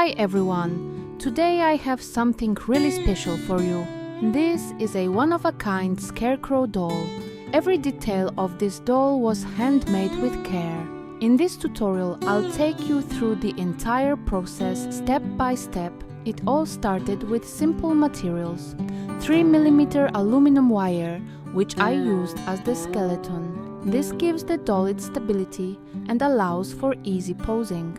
Hi everyone! Today I have something really special for you. This is a one-of-a-kind Scarecrow doll. Every detail of this doll was handmade with care. In this tutorial, I'll take you through the entire process step by step. It all started with simple materials. 3mm aluminum wire, which I used as the skeleton. This gives the doll its stability and allows for easy posing.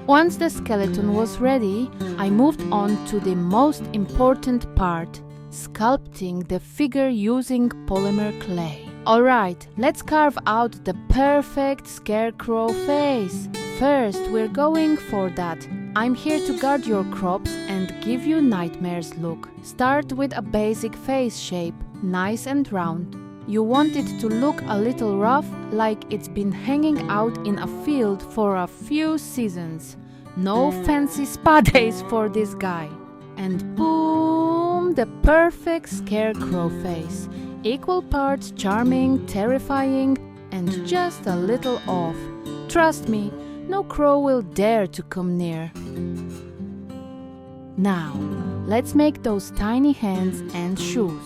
Once the skeleton was ready, I moved on to the most important part, sculpting the figure using polymer clay. Alright, let's carve out the perfect Scarecrow face. First, we're going for that I'm here to guard your crops and give you nightmares look. Start with a basic face shape, nice and round. You want it to look a little rough, like it's been hanging out in a field for a few seasons. No fancy spa days for this guy. And boom, the perfect Scarecrow face. Equal parts charming, terrifying, and just a little off. Trust me, no crow will dare to come near. Now, let's make those tiny hands and shoes.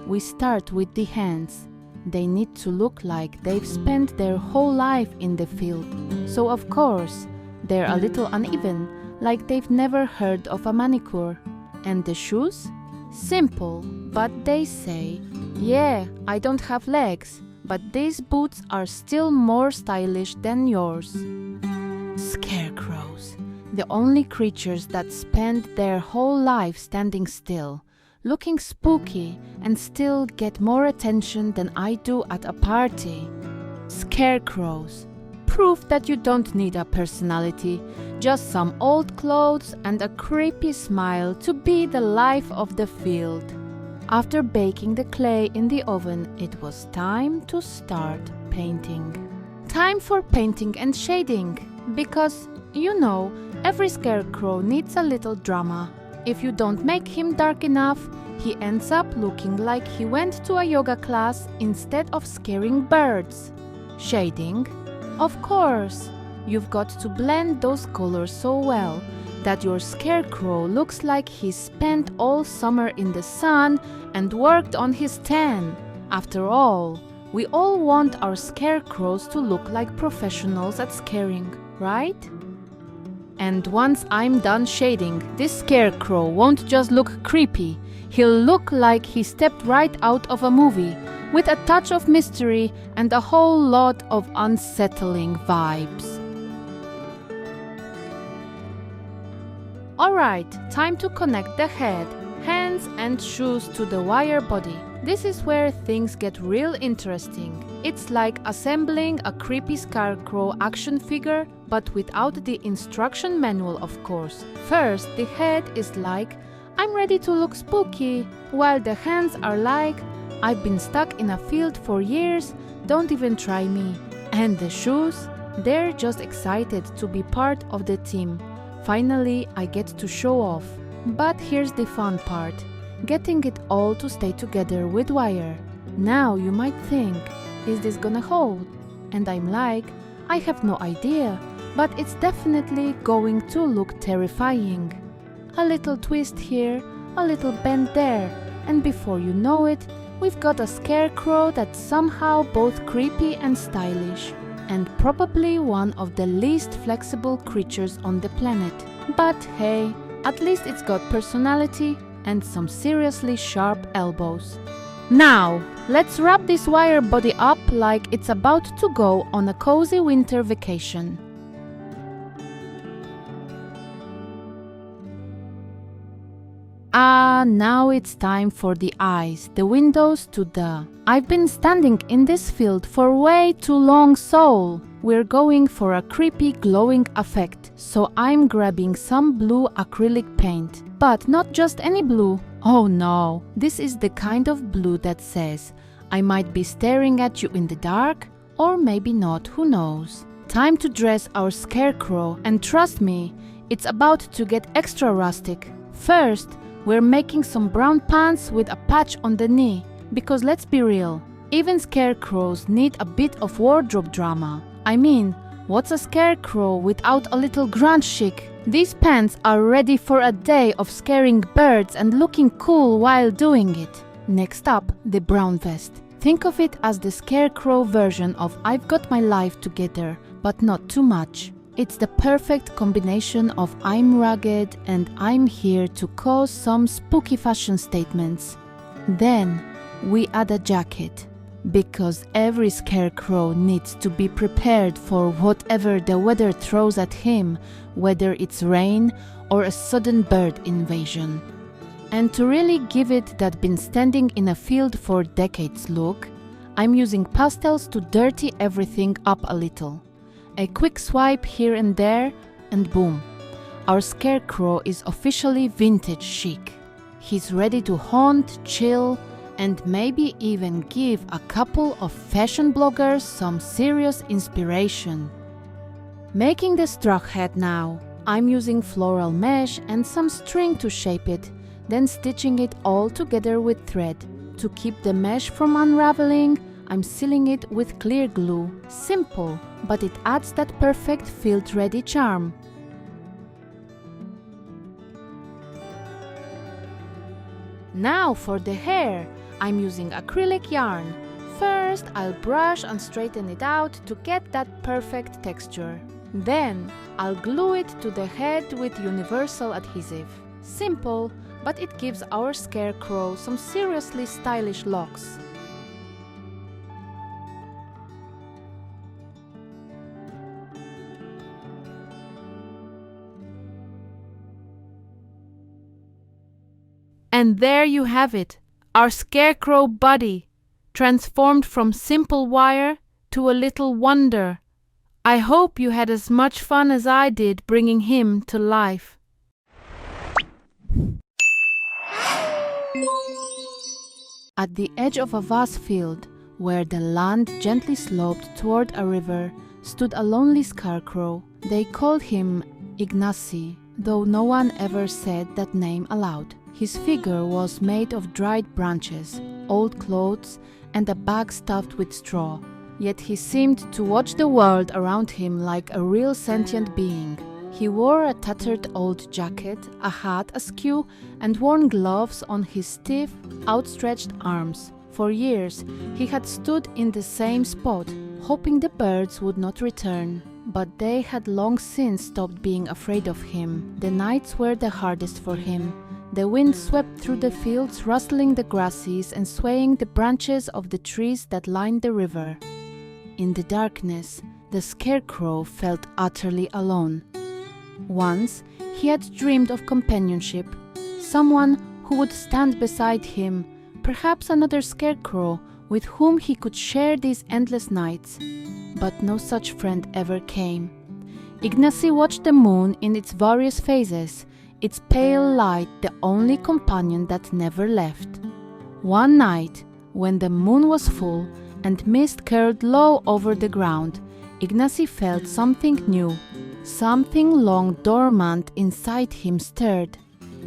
We start with the hands. They need to look like they've spent their whole life in the field. So of course, they're a little uneven, like they've never heard of a manicure. And the shoes? Simple, but they say, yeah, I don't have legs, but these boots are still more stylish than yours. Scarecrows, the only creatures that spend their whole life standing still, looking spooky and still get more attention than I do at a party. Scarecrows, proof that you don't need a personality, just some old clothes and a creepy smile to be the life of the field. After baking the clay in the oven, it was time to start painting. Time for painting and shading, because, you know, every Scarecrow needs a little drama. If you don't make him dark enough, he ends up looking like he went to a yoga class instead of scaring birds. Shading? Of course! You've got to blend those colors so well that your Scarecrow looks like he spent all summer in the sun and worked on his tan. After all, we all want our Scarecrows to look like professionals at scaring, right? And once I'm done shading, this Scarecrow won't just look creepy. He'll look like he stepped right out of a movie, with a touch of mystery and a whole lot of unsettling vibes. Alright, time to connect the head, hands and shoes to the wire body. This is where things get real interesting. It's like assembling a creepy Scarecrow action figure, but without the instruction manual, of course. First, the head is like, I'm ready to look spooky, while the hands are like, I've been stuck in a field for years, don't even try me. And the shoes? They're just excited to be part of the team. Finally, I get to show off. But here's the fun part, getting it all to stay together with wire. Now you might think, is this gonna hold? And I'm like, I have no idea, but it's definitely going to look terrifying. A little twist here, a little bend there, and before you know it, we've got a Scarecrow that's somehow both creepy and stylish, and probably one of the least flexible creatures on the planet. But hey, at least it's got personality and some seriously sharp elbows. Now, let's wrap this wire body up like it's about to go on a cozy winter vacation. Now it's time for the eyes, the windows to the... I've been standing in this field for way too long, so we're going for a creepy glowing effect. So I'm grabbing some blue acrylic paint, but not just any blue. Oh no, this is the kind of blue that says, I might be staring at you in the dark, or maybe not, who knows. Time to dress our Scarecrow, and trust me, it's about to get extra rustic. First, we're making some brown pants with a patch on the knee, because let's be real, even scarecrows need a bit of wardrobe drama. I mean, what's a scarecrow without a little grunge chic? These pants are ready for a day of scaring birds and looking cool while doing it. Next up, the brown vest. Think of it as the scarecrow version of I've got my life together, but not too much. It's the perfect combination of I'm rugged and I'm here to cause some spooky fashion statements. Then we add a jacket, because every scarecrow needs to be prepared for whatever the weather throws at him, whether it's rain or a sudden bird invasion. And to really give it that been standing in a field for decades look, I'm using pastels to dirty everything up a little. A quick swipe here and there, and boom, our scarecrow is officially vintage chic. He's ready to haunt, chill, and maybe even give a couple of fashion bloggers some serious inspiration. Making the straw hat now, I'm using floral mesh and some string to shape it, then stitching it all together with thread. To keep the mesh from unraveling, I'm sealing it with clear glue. Simple, but it adds that perfect field-ready charm. Now for the hair, I'm using acrylic yarn. First, I'll brush and straighten it out to get that perfect texture. Then, I'll glue it to the head with universal adhesive. Simple, but it gives our scarecrow some seriously stylish looks. And there you have it, our scarecrow body, transformed from simple wire to a little wonder. I hope you had as much fun as I did bringing him to life. At the edge of a vast field, where the land gently sloped toward a river, stood a lonely scarecrow. They called him Ignacy, though no one ever said that name aloud. His figure was made of dried branches, old clothes, and a bag stuffed with straw. Yet he seemed to watch the world around him like a real sentient being. He wore a tattered old jacket, a hat askew, and worn gloves on his stiff, outstretched arms. For years, he had stood in the same spot, hoping the birds would not return. But they had long since stopped being afraid of him. The nights were the hardest for him. The wind swept through the fields, rustling the grasses and swaying the branches of the trees that lined the river. In the darkness, the scarecrow felt utterly alone. Once, he had dreamed of companionship, someone who would stand beside him, perhaps another scarecrow with whom he could share these endless nights. But no such friend ever came. Ignacy watched the moon in its various phases, its pale light the only companion that never left. One night, when the moon was full and mist curled low over the ground, Ignacy felt something new. Something long dormant inside him stirred.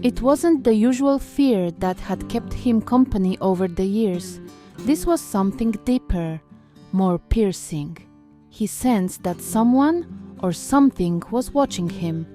It wasn't the usual fear that had kept him company over the years. This was something deeper, more piercing. He sensed that someone or something was watching him.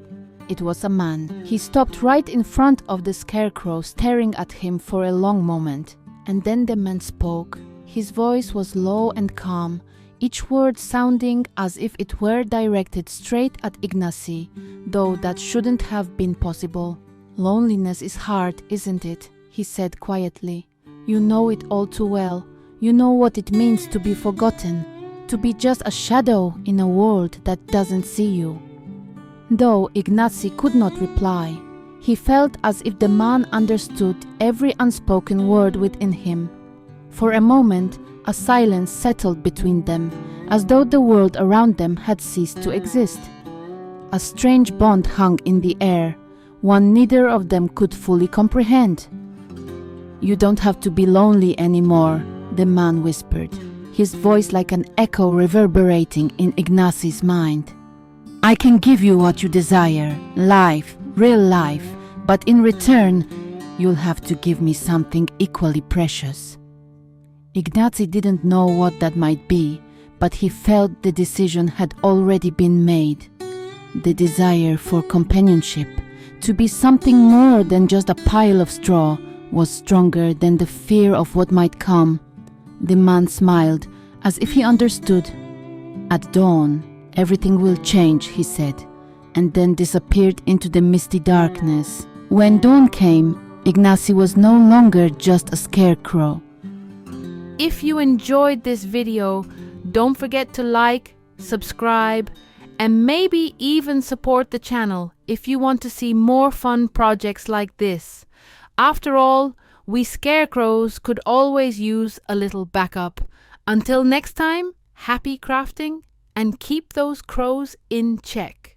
It was a man. He stopped right in front of the scarecrow, staring at him for a long moment. And then the man spoke. His voice was low and calm, each word sounding as if it were directed straight at Ignacy, though that shouldn't have been possible. "Loneliness is hard, isn't it?" he said quietly. "You know it all too well. You know what it means to be forgotten, to be just a shadow in a world that doesn't see you." Though Ignacy could not reply, he felt as if the man understood every unspoken word within him. For a moment, a silence settled between them, as though the world around them had ceased to exist. A strange bond hung in the air, one neither of them could fully comprehend. "You don't have to be lonely anymore," the man whispered, his voice like an echo reverberating in Ignacy's mind. "I can give you what you desire, life, real life, But in return, you'll have to give me something equally precious. Ignacy didn't know what that might be, but he felt the decision had already been made. The desire for companionship, to be something more than just a pile of straw, was stronger than the fear of what might come. The man smiled, as if he understood. At dawn, everything will change, he said, and then disappeared into the misty darkness. When dawn came, Ignacy was no longer just a scarecrow. If you enjoyed this video, don't forget to like, subscribe, and maybe even support the channel if you want to see more fun projects like this. After all, we scarecrows could always use a little backup. Until next time, happy crafting and keep those crows in check.